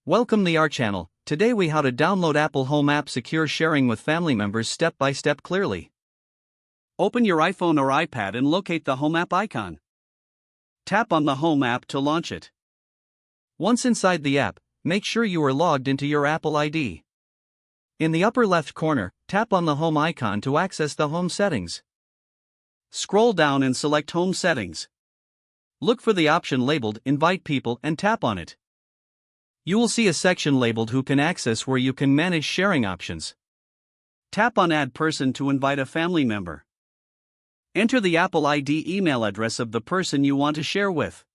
Welcome to our channel. Today we how to download Apple Home app, secure sharing with family members step by step clearly. Open your iPhone or iPad and locate the Home app icon. Tap on the Home app to launch it. Once inside the app, make sure you are logged into your Apple ID. In the upper left corner, tap on the Home icon to access the Home settings. Scroll down and select Home settings. Look for the option labeled Invite People and tap on it. You will see a section labeled Who Can Access where you can manage sharing options. Tap on Add Person to invite a family member. Enter the Apple ID email address of the person you want to share with.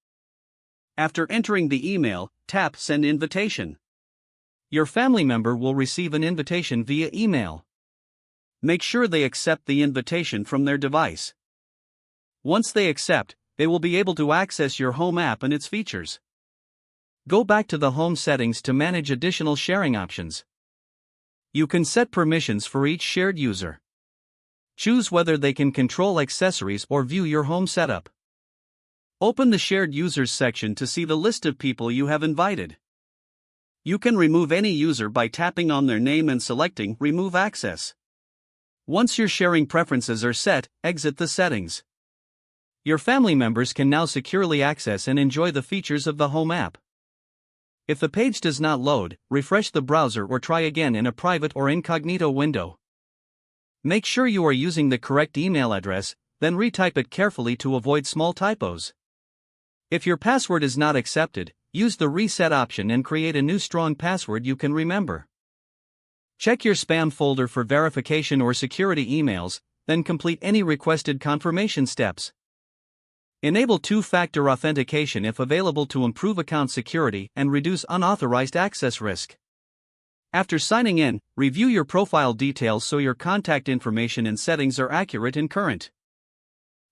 After entering the email, tap Send Invitation. Your family member will receive an invitation via email. Make sure they accept the invitation from their device. Once they accept, they will be able to access your Home app and its features. Go back to the Home settings to manage additional sharing options. You can set permissions for each shared user. Choose whether they can control accessories or view your home setup. Open the Shared Users section to see the list of people you have invited. You can remove any user by tapping on their name and selecting Remove Access. Once your sharing preferences are set, exit the settings. Your family members can now securely access and enjoy the features of the Home app. If the page does not load, refresh the browser or try again in a private or incognito window. Make sure you are using the correct email address, then retype it carefully to avoid small typos. If your password is not accepted, use the reset option and create a new strong password you can remember. Check your spam folder for verification or security emails, then complete any requested confirmation steps. Enable two-factor authentication if available to improve account security and reduce unauthorized access risk. After signing in, review your profile details so your contact information and settings are accurate and current.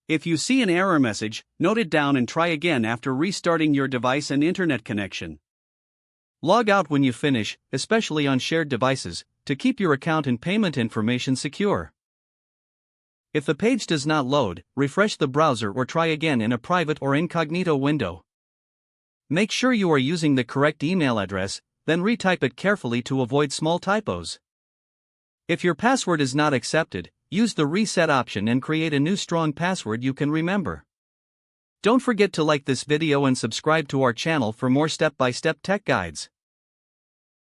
If you see an error message, note it down and try again after restarting your device and internet connection. Log out when you finish, especially on shared devices, to keep your account and payment information secure. If the page does not load, refresh the browser or try again in a private or incognito window. Make sure you are using the correct email address, then retype it carefully to avoid small typos. If your password is not accepted, use the reset option and create a new strong password you can remember. Don't forget to like this video and subscribe to our channel for more step-by-step tech guides.